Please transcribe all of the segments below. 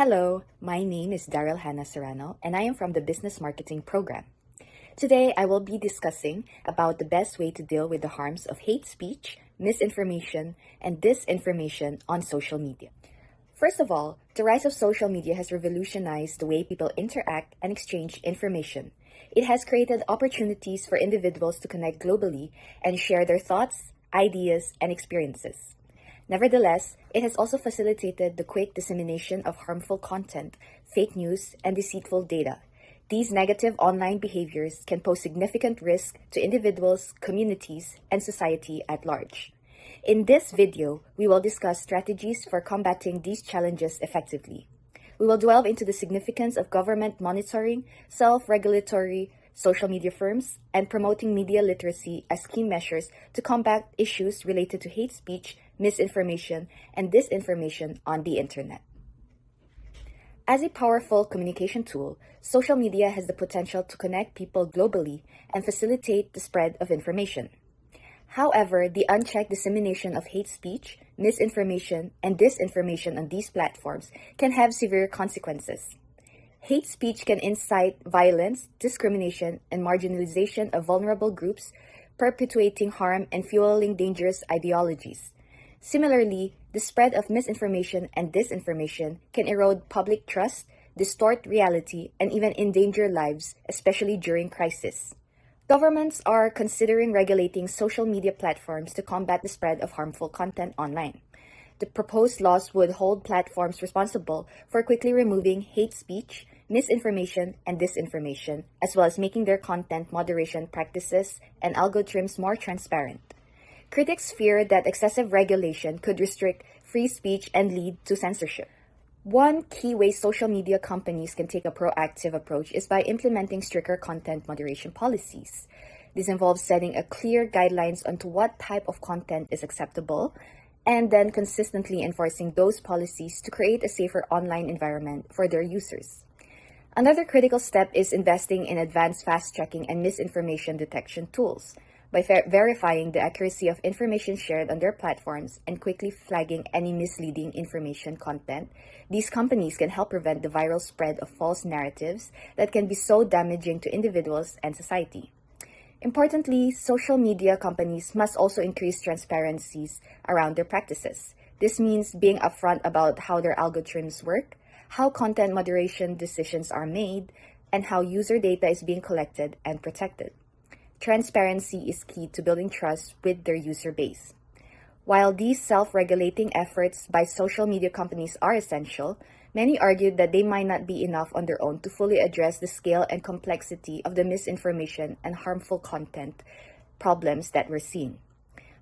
Hello, my name is Daryl Hannah Serrano, and I am from the Business Marketing Program. Today, I will be discussing about the best way to deal with the harms of hate speech, misinformation, and disinformation on social media. First of all, the rise of social media has revolutionized the way people interact and exchange information. It has created opportunities for individuals to connect globally and share their thoughts, ideas, and experiences. Nevertheless, it has also facilitated the quick dissemination of harmful content, fake news, and deceitful data. These negative online behaviors can pose significant risk to individuals, communities, and society at large. In this video, we will discuss strategies for combating these challenges effectively. We will delve into the significance of government monitoring, self-regulatory social media firms, and promoting media literacy as key measures to combat issues related to hate speech, misinformation, and disinformation on the internet. As a powerful communication tool, social media has the potential to connect people globally and facilitate the spread of information. However, the unchecked dissemination of hate speech, misinformation, and disinformation on these platforms can have severe consequences. Hate speech can incite violence, discrimination, and marginalization of vulnerable groups, perpetuating harm and fueling dangerous ideologies. Similarly, the spread of misinformation and disinformation can erode public trust, distort reality, and even endanger lives, especially during crisis. Governments are considering regulating social media platforms to combat the spread of harmful content online. The proposed laws would hold platforms responsible for quickly removing hate speech, misinformation, and disinformation, as well as making their content moderation practices and algorithms more transparent. Critics fear that excessive regulation could restrict free speech and lead to censorship. One key way social media companies can take a proactive approach is by implementing stricter content moderation policies. This involves setting a clear guidelines onto what type of content is acceptable, and then consistently enforcing those policies to create a safer online environment for their users. Another critical step is investing in advanced fast-checking and misinformation detection tools. By verifying the accuracy of information shared on their platforms and quickly flagging any misleading information content, these companies can help prevent the viral spread of false narratives that can be so damaging to individuals and society. Importantly, social media companies must also increase transparencies around their practices. This means being upfront about how their algorithms work, how content moderation decisions are made, and how user data is being collected and protected. Transparency is key to building trust with their user base. While these self-regulating efforts by social media companies are essential, many argue that they might not be enough on their own to fully address the scale and complexity of the misinformation and harmful content problems that we're seeing.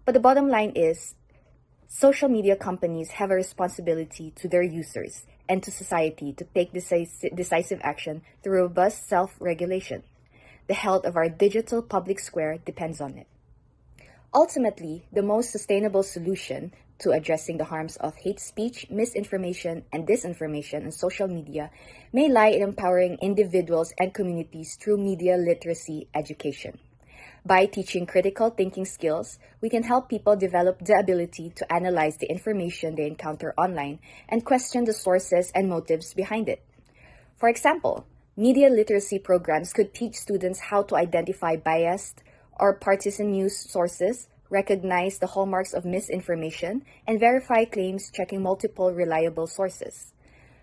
But the bottom line is, social media companies have a responsibility to their users and to society to take decisive action through robust self-regulation. The health of our digital public square depends on it. Ultimately, the most sustainable solution to addressing the harms of hate speech, misinformation, and disinformation on social media may lie in empowering individuals and communities through media literacy education. By teaching critical thinking skills, we can help people develop the ability to analyze the information they encounter online and question the sources and motives behind it. For example, media literacy programs could teach students how to identify biased or partisan news sources, recognize the hallmarks of misinformation, and verify claims checking multiple reliable sources.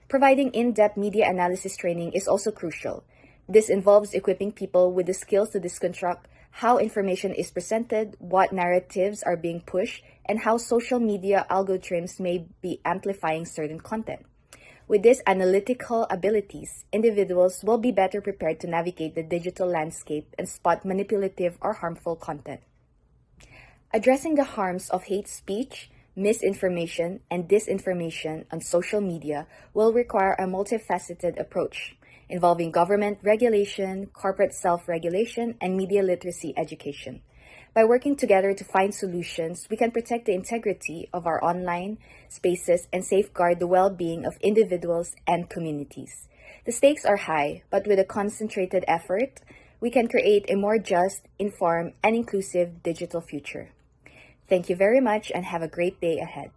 Providing in-depth media analysis training is also crucial. This involves equipping people with the skills to deconstruct how information is presented, what narratives are being pushed, and how social media algorithms may be amplifying certain content. With these analytical abilities, individuals will be better prepared to navigate the digital landscape and spot manipulative or harmful content. Addressing the harms of hate speech, misinformation, and disinformation on social media will require a multifaceted approach, involving government regulation, corporate self-regulation, and media literacy education. By working together to find solutions, we can protect the integrity of our online spaces and safeguard the well-being of individuals and communities. The stakes are high, but with a concentrated effort, we can create a more just, informed, and inclusive digital future. Thank you very much and have a great day ahead.